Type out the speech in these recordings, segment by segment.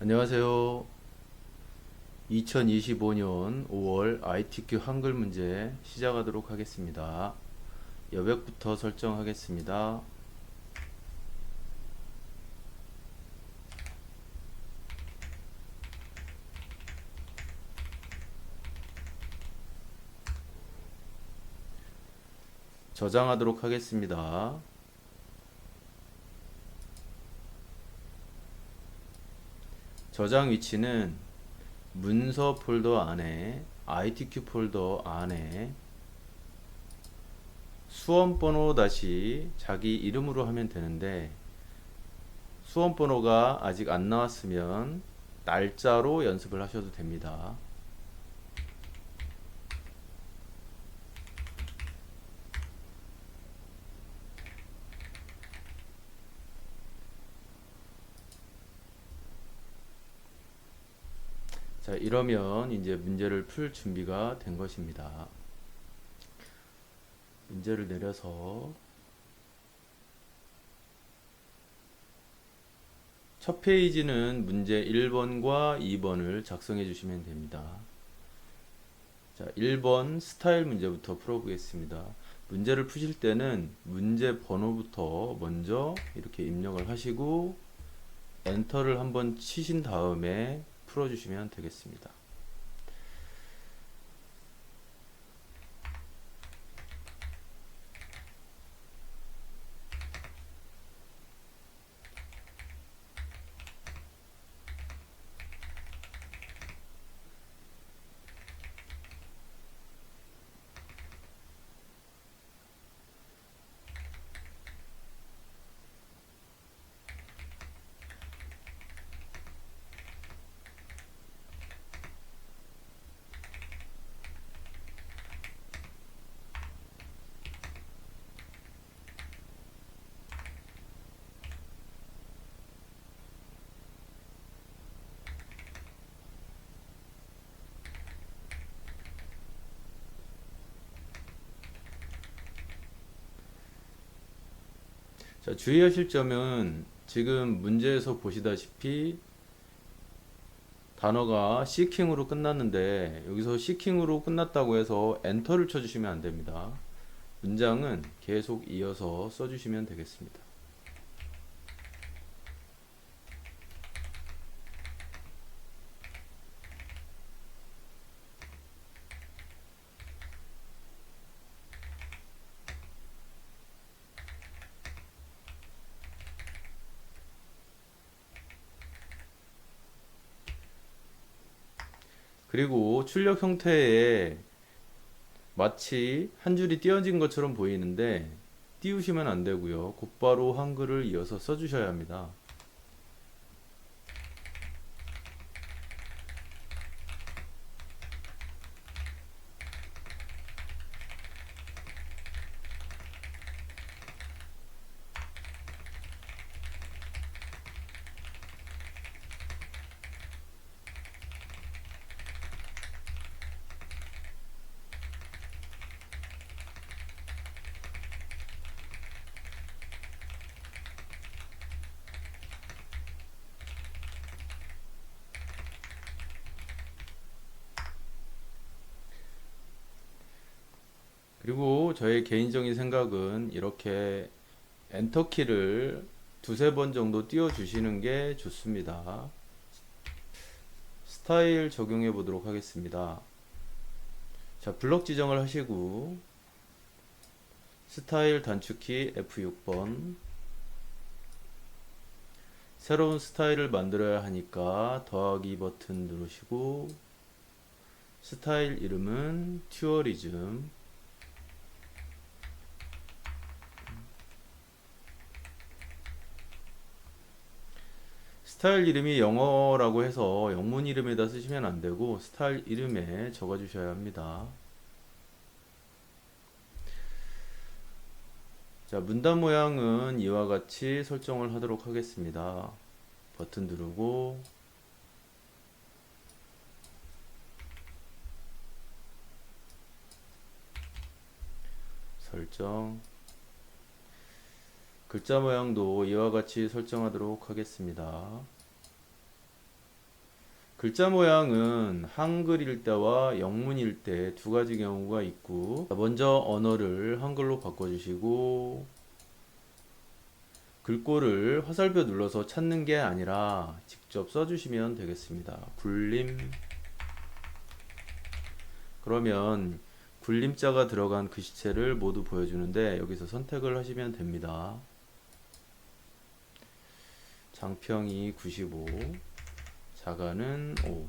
안녕하세요. 2025년 5월 ITQ 한글 문제 시작하도록 하겠습니다. 여백부터 설정하겠습니다. 저장하도록 하겠습니다. 저장 위치는 문서 폴더 안에 ITQ 폴더 안에 수험번호 다시 자기 이름으로 하면 되는데 수험번호가 아직 안 나왔으면 날짜로 연습을 하셔도 됩니다. 자, 이러면 이제 문제를 풀 준비가 된 것입니다. 문제를 내려서 첫 페이지는 문제 1번과 2번을 작성해 주시면 됩니다. 자, 1번 스타일 문제부터 풀어보겠습니다. 문제를 푸실 때는 문제 번호부터 먼저 이렇게 입력을 하시고 엔터를 한번 치신 다음에 풀어주시면 되겠습니다. 자, 주의하실 점은 지금 문제에서 보시다시피 단어가 seeking으로 끝났는데 여기서 seeking으로 끝났다고 해서 엔터를 쳐주시면 안 됩니다. 문장은 계속 이어서 써주시면 되겠습니다. 그리고 출력 형태에 마치 한 줄이 띄어진 것처럼 보이는데 띄우시면 안 되고요. 곧바로 한글을 이어서 써주셔야 합니다. 그리고 저의 개인적인 생각은 이렇게 엔터키를 두세 번 정도 띄워주시는 게 좋습니다. 스타일 적용해 보도록 하겠습니다. 자, 블럭 지정을 하시고 스타일 단축키 F6번 새로운 스타일을 만들어야 하니까 더하기 버튼 누르시고 스타일 이름은 튜어리즘 스타일 이름이 영어라고 해서 영문 이름에다 쓰시면 안 되고 스타일 이름에 적어 주셔야 합니다. 자, 문단 모양은 이와 같이 설정을 하도록 하겠습니다. 버튼 누르고 설정 글자 모양도 이와 같이 설정하도록 하겠습니다. 글자 모양은 한글일 때와 영문일 때 두 가지 경우가 있고, 먼저 언어를 한글로 바꿔주시고 글꼴을 화살표 눌러서 찾는 게 아니라 직접 써주시면 되겠습니다. 굴림. 그러면 굴림자가 들어간 글씨체를 모두 보여주는데 여기서 선택을 하시면 됩니다. 장평이 95, 자가는 5.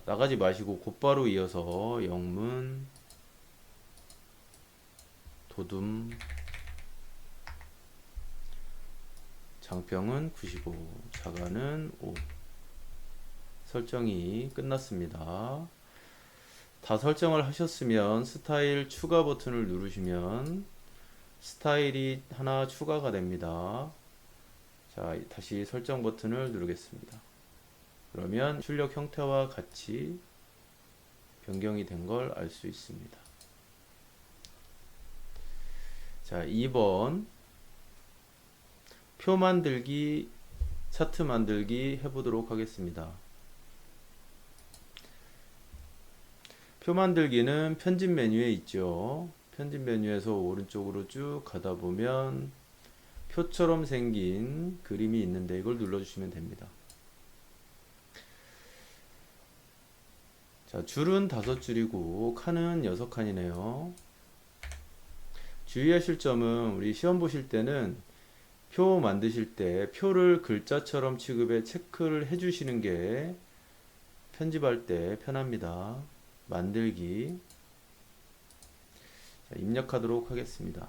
나가지 마시고 곧바로 이어서 영문, 도둠, 장평은 95, 자가는 5. 설정이 끝났습니다. 다 설정을 하셨으면 스타일 추가 버튼을 누르시면 스타일이 하나 추가가 됩니다. 자, 다시 설정 버튼을 누르겠습니다. 그러면 출력 형태와 같이 변경이 된 걸 알 수 있습니다. 자, 2번 표 만들기, 차트 만들기 해보도록 하겠습니다. 표 만들기는 편집 메뉴에 있죠. 편집 메뉴에서 오른쪽으로 쭉 가다 보면 표처럼 생긴 그림이 있는데 이걸 눌러주시면 됩니다. 자, 줄은 5줄이고 칸은 6칸이네요. 주의하실 점은 우리 시험 보실 때는 표 만드실 때 표를 글자처럼 취급해 체크를 해주시는 게 편집할 때 편합니다. 만들기. 자, 입력하도록 하겠습니다.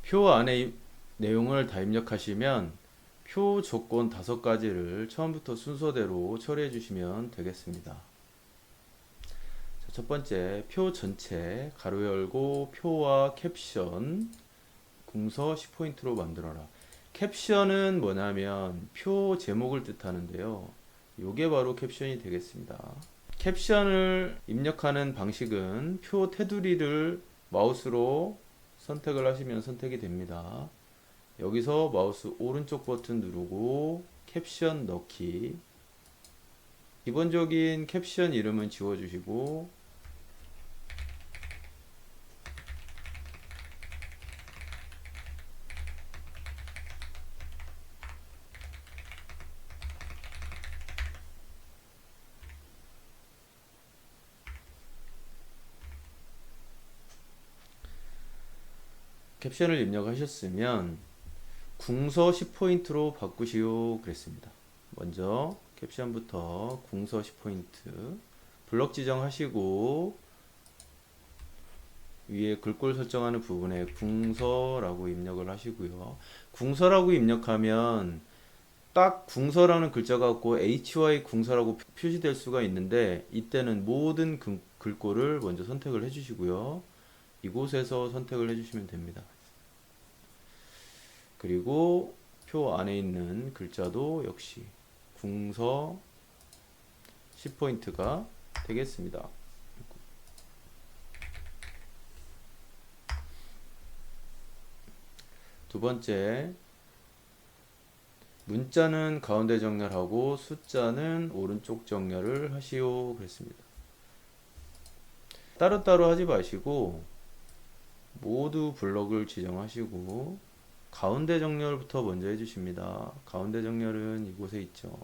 표 안에 내용을 다 입력하시면 표 조건 5가지를 처음부터 순서대로 처리해 주시면 되겠습니다. 자, 첫 번째, 표 전체 가로 열고 표와 캡션 궁서 10포인트로 만들어라. 캡션은 뭐냐면 표 제목을 뜻하는데요. 요게 바로 캡션이 되겠습니다. 캡션을 입력하는 방식은 표 테두리를 마우스로 선택을 하시면 선택이 됩니다. 여기서 마우스 오른쪽 버튼 누르고 캡션 넣기. 기본적인 캡션 이름은 지워주시고 캡션을 입력하셨으면 궁서 10포인트로 바꾸시오 그랬습니다. 먼저 캡션부터 궁서 10포인트 블럭 지정하시고 위에 글꼴 설정하는 부분에 궁서라고 입력을 하시고요. 궁서라고 입력하면 딱 궁서라는 글자가 없고 HY 궁서라고 표시될 수가 있는데 이때는 모든 글꼴을 먼저 선택을 해주시고요. 이곳에서 선택을 해주시면 됩니다. 그리고 표 안에 있는 글자도 역시 궁서 10포인트가 되겠습니다. 두 번째, 문자는 가운데 정렬하고 숫자는 오른쪽 정렬을 하시오 그랬습니다. 따로따로 하지 마시고 모두 블럭을 지정하시고 가운데 정렬부터 먼저 해주십니다. 가운데 정렬은 이곳에 있죠.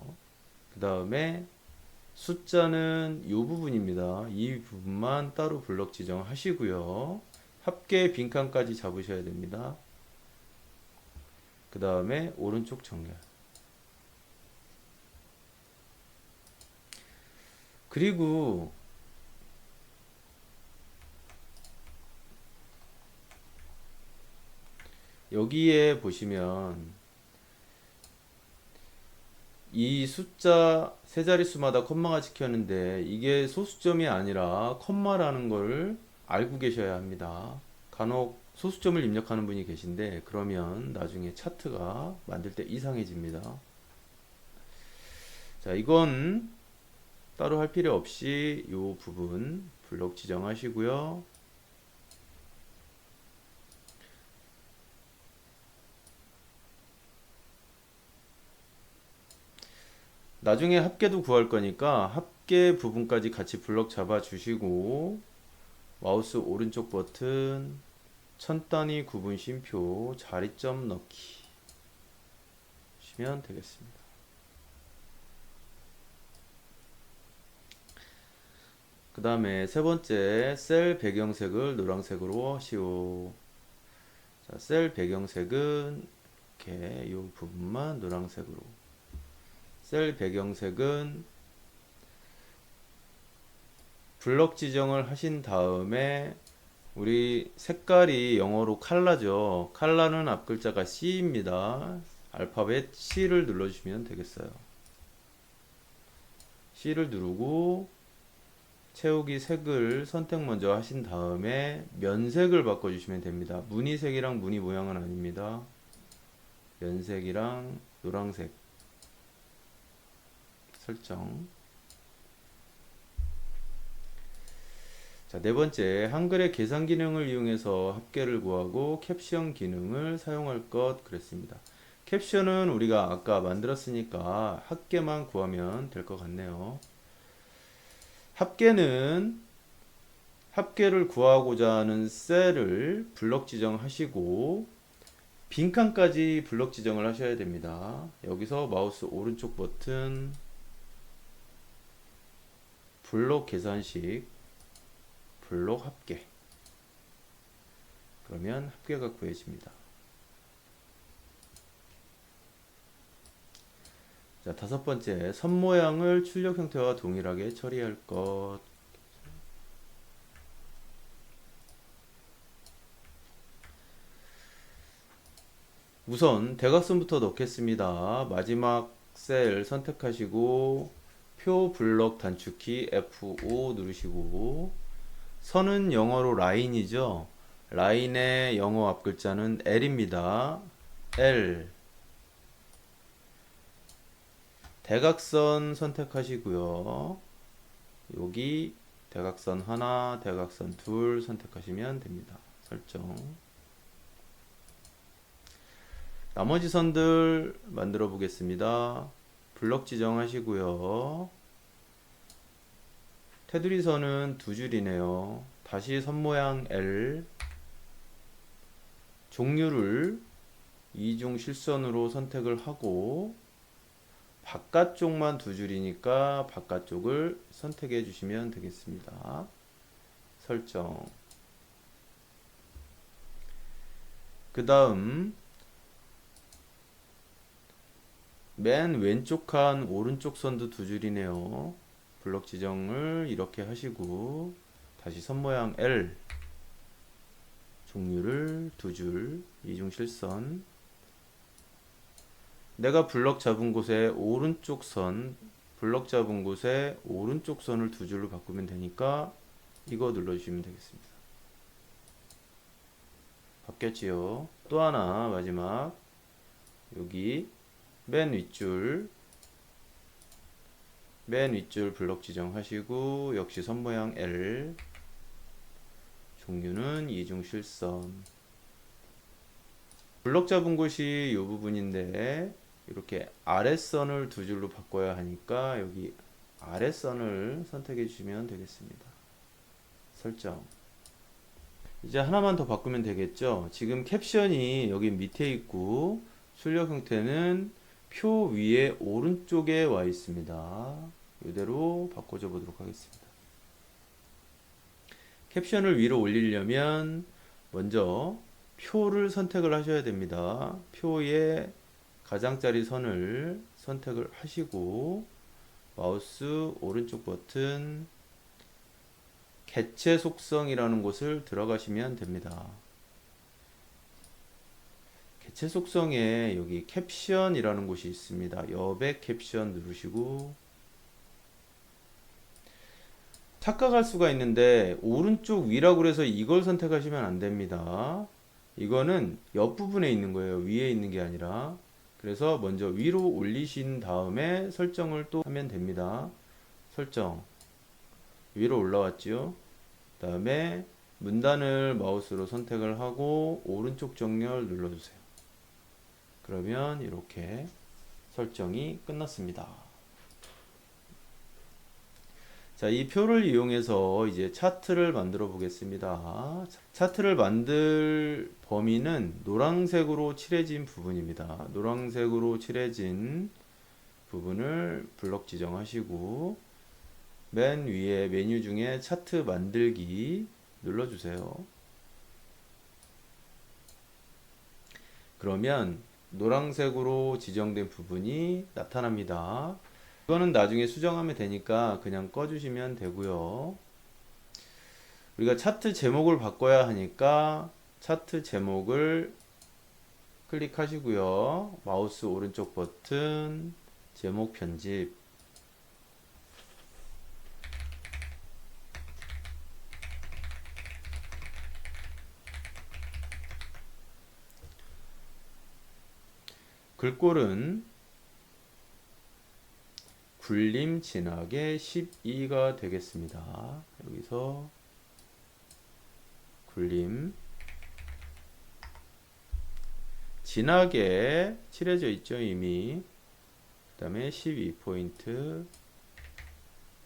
그 다음에 숫자는 이 부분입니다. 이 부분만 따로 블럭 지정하시고요. 합계 빈칸까지 잡으셔야 됩니다. 그 다음에 오른쪽 정렬. 그리고 여기에 보시면 이 숫자 세 자릿수마다 콤마가 찍혔는데 이게 소수점이 아니라 콤마라는 걸 알고 계셔야 합니다. 간혹 소수점을 입력하는 분이 계신데 그러면 나중에 차트가 만들 때 이상해집니다. 자, 이건 따로 할 필요 없이 이 부분 블록 지정하시고요. 나중에 합계도 구할 거니까 합계 부분까지 같이 블럭 잡아 주시고 마우스 오른쪽 버튼 천 단위 구분 쉼표 자리점 넣기 하시면 되겠습니다. 그 다음에 세 번째 셀 배경색을 노란색으로 하시오. 자, 셀 배경색은 이렇게 이 부분만 노란색으로. 셀 배경색은 블럭 지정을 하신 다음에 우리 색깔이 영어로 칼라죠. 칼라는 앞글자가 C입니다. 알파벳 C를 눌러주시면 되겠어요. C를 누르고 채우기 색을 선택 먼저 하신 다음에 면색을 바꿔주시면 됩니다. 무늬색이랑 무늬 모양은 아닙니다. 면색이랑 노란색 설정. 자, 네 번째, 한글의 계산 기능을 이용해서 합계를 구하고 캡션 기능을 사용할 것 그랬습니다. 캡션은 우리가 아까 만들었으니까 합계만 구하면 될 것 같네요. 합계는 합계를 구하고자 하는 셀을 블럭 지정하시고 빈칸까지 블럭 지정을 하셔야 됩니다. 여기서 마우스 오른쪽 버튼 블록 계산식 블록 합계. 그러면 합계가 구해집니다. 자, 다섯 번째, 선 모양을 출력 형태와 동일하게 처리할 것. 우선 대각선부터 넣겠습니다. 마지막 셀 선택하시고 표 블럭 단축키 F5 누르시고 선은 영어로 라인이죠. 라인의 영어 앞글자는 L입니다. L. 대각선 선택하시고요. 여기 대각선 하나, 대각선 둘 선택하시면 됩니다. 설정. 나머지 선들 만들어 보겠습니다. 블럭 지정하시고요. 테두리 선은 두 줄이네요. 다시 선 모양 L. 종류를 이중 실선으로 선택을 하고 바깥쪽만 두 줄이니까 바깥쪽을 선택해 주시면 되겠습니다. 설정. 그 다음 맨 왼쪽 칸 오른쪽 선도 두 줄이네요. 블럭 지정을 이렇게 하시고 다시 선 모양 L. 종류를 두 줄 이중 실선. 내가 블럭 잡은 곳에 오른쪽 선, 블럭 잡은 곳에 오른쪽 선을 두 줄로 바꾸면 되니까 이거 눌러주시면 되겠습니다. 바뀌었지요. 또 하나 마지막 여기 맨 윗줄 블럭 지정하시고 역시 선 모양 L. 종류는 이중 실선. 블럭 잡은 곳이 이 부분인데 이렇게 아랫선을 두 줄로 바꿔야 하니까 여기 아랫선을 선택해 주시면 되겠습니다. 설정. 이제 하나만 더 바꾸면 되겠죠. 지금 캡션이 여기 밑에 있고 출력 형태는 표 위에 오른쪽에 와 있습니다. 이대로 바꿔줘 보도록 하겠습니다. 캡션을 위로 올리려면 먼저 표를 선택을 하셔야 됩니다. 표의 가장자리 선을 선택을 하시고 마우스 오른쪽 버튼 개체 속성이라는 곳을 들어가시면 됩니다. 개체 속성에 여기 캡션이라는 곳이 있습니다. 옆에 캡션 누르시고 착각할 수가 있는데 오른쪽 위라고 그래서 이걸 선택하시면 안 됩니다. 이거는 옆부분에 있는 거예요. 위에 있는 게 아니라. 그래서 먼저 위로 올리신 다음에 설정을 또 하면 됩니다. 설정 위로 올라왔죠. 그 다음에 문단을 마우스로 선택을 하고 오른쪽 정렬 눌러주세요. 그러면 이렇게 설정이 끝났습니다. 자, 이 표를 이용해서 이제 차트를 만들어 보겠습니다. 차트를 만들 범위는 노란색으로 칠해진 부분입니다. 노란색으로 칠해진 부분을 블럭 지정하시고 맨 위에 메뉴 중에 차트 만들기 눌러주세요. 그러면 노란색으로 지정된 부분이 나타납니다. 이거는 나중에 수정하면 되니까 그냥 꺼주시면 되고요. 우리가 차트 제목을 바꿔야 하니까 차트 제목을 클릭하시고요. 마우스 오른쪽 버튼 제목 편집 글꼴은 굴림 진하게 12가 되겠습니다. 여기서 굴림 진하게 칠해져 있죠 이미. 그 다음에 12포인트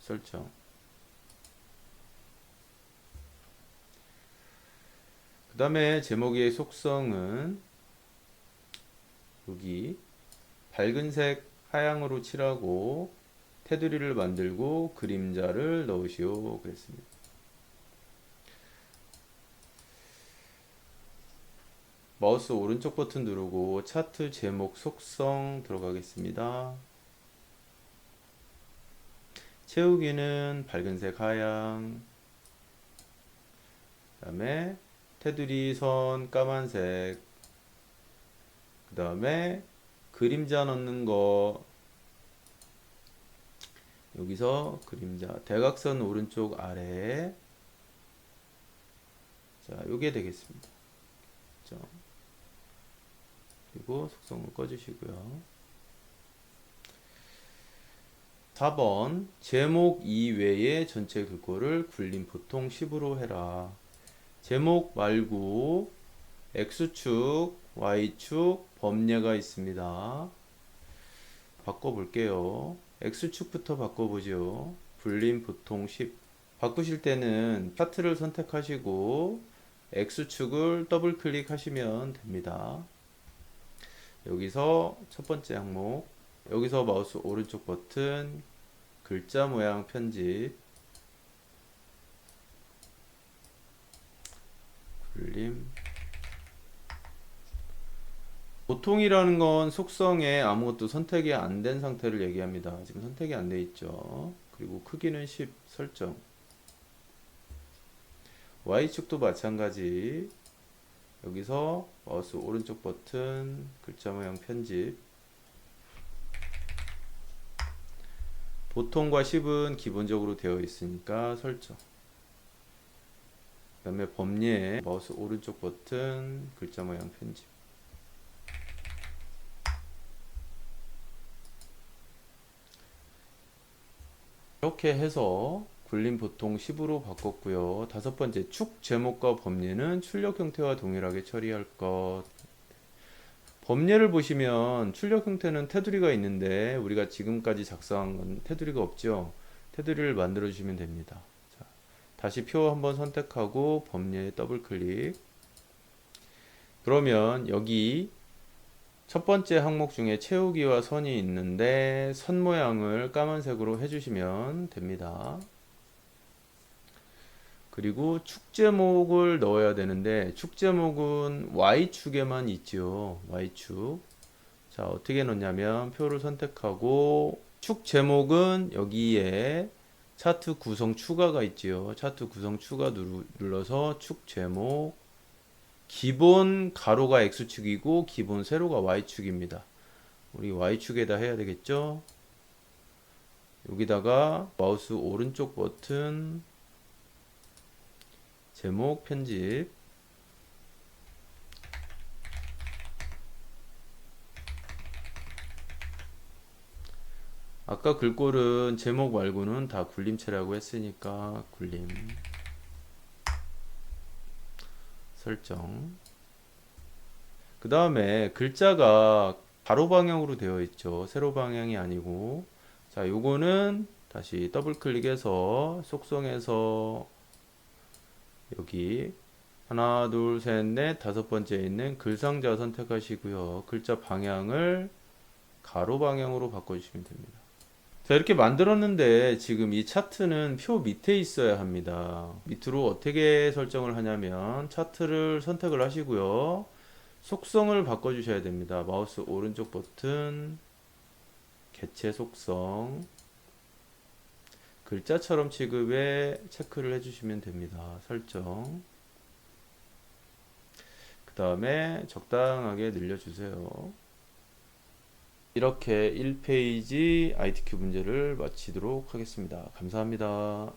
설정. 그 다음에 제목의 속성은 여기 밝은색 하향으로 칠하고 테두리를 만들고 그림자를 넣으시오 그랬습니다. 마우스 오른쪽 버튼 누르고 차트 제목 속성 들어가겠습니다. 채우기는 밝은색 하향, 그 다음에 테두리 선 까만색, 그 다음에 그림자 넣는 거 여기서 그림자 대각선 오른쪽 아래 자 요게 되겠습니다. 그리고 속성을 꺼주시고요. 4번 제목 이외의 전체 글꼴을 굴림 보통 10으로 해라. 제목 말고 X축, Y축, 범례가 있습니다. 바꿔볼게요. X축부터 바꿔보죠. 굴림 보통 10. 바꾸실 때는 차트를 선택하시고 X축을 더블 클릭하시면 됩니다. 여기서 첫 번째 항목, 여기서 마우스 오른쪽 버튼 글자 모양 편집 굴림. 보통이라는 건 속성에 아무것도 선택이 안 된 상태를 얘기합니다. 지금 선택이 안 돼 있죠. 그리고 크기는 10 설정. Y축도 마찬가지. 여기서 마우스 오른쪽 버튼 글자 모양 편집. 보통과 10은 기본적으로 되어 있으니까 설정. 그 다음에 범례 마우스 오른쪽 버튼 글자 모양 편집. 이렇게 해서 굴림 보통 10으로 바꿨고요. 다섯 번째 축 제목과 범례는 출력 형태와 동일하게 처리할 것. 범례를 보시면 출력 형태는 테두리가 있는데 우리가 지금까지 작성한 건 테두리가 없죠. 테두리를 만들어 주시면 됩니다. 자, 다시 표 한번 선택하고 범례 더블 클릭. 그러면 여기 첫 번째 항목 중에 채우기와 선이 있는데 선 모양을 까만색으로 해주시면 됩니다. 그리고 축 제목을 넣어야 되는데 축 제목은 Y축에만 있지요. Y축. 자, 어떻게 넣냐면 표를 선택하고 축 제목은 여기에 차트 구성 추가가 있지요. 차트 구성 추가 눌러서 축 제목 기본 가로가 X축이고 기본 세로가 Y축입니다. 우리 Y축에다 해야 되겠죠? 여기다가 마우스 오른쪽 버튼 제목 편집 아까 글꼴은 제목 말고는 다 굴림체라고 했으니까 굴림 설정. 그 다음에 글자가 가로 방향으로 되어 있죠. 세로 방향이 아니고. 자, 요거는 다시 더블 클릭해서 속성에서 여기 하나, 둘, 셋, 넷, 다섯 번째 있는 글상자 선택하시고요. 글자 방향을 가로 방향으로 바꿔주시면 됩니다. 자, 이렇게 만들었는데 지금 이 차트는 표 밑에 있어야 합니다. 밑으로 어떻게 설정을 하냐면 차트를 선택을 하시고요. 속성을 바꿔주셔야 됩니다. 마우스 오른쪽 버튼 개체 속성 글자처럼 취급에 체크를 해주시면 됩니다. 설정. 그 다음에 적당하게 늘려주세요. 이렇게 1페이지 ITQ 문제를 마치도록 하겠습니다. 감사합니다.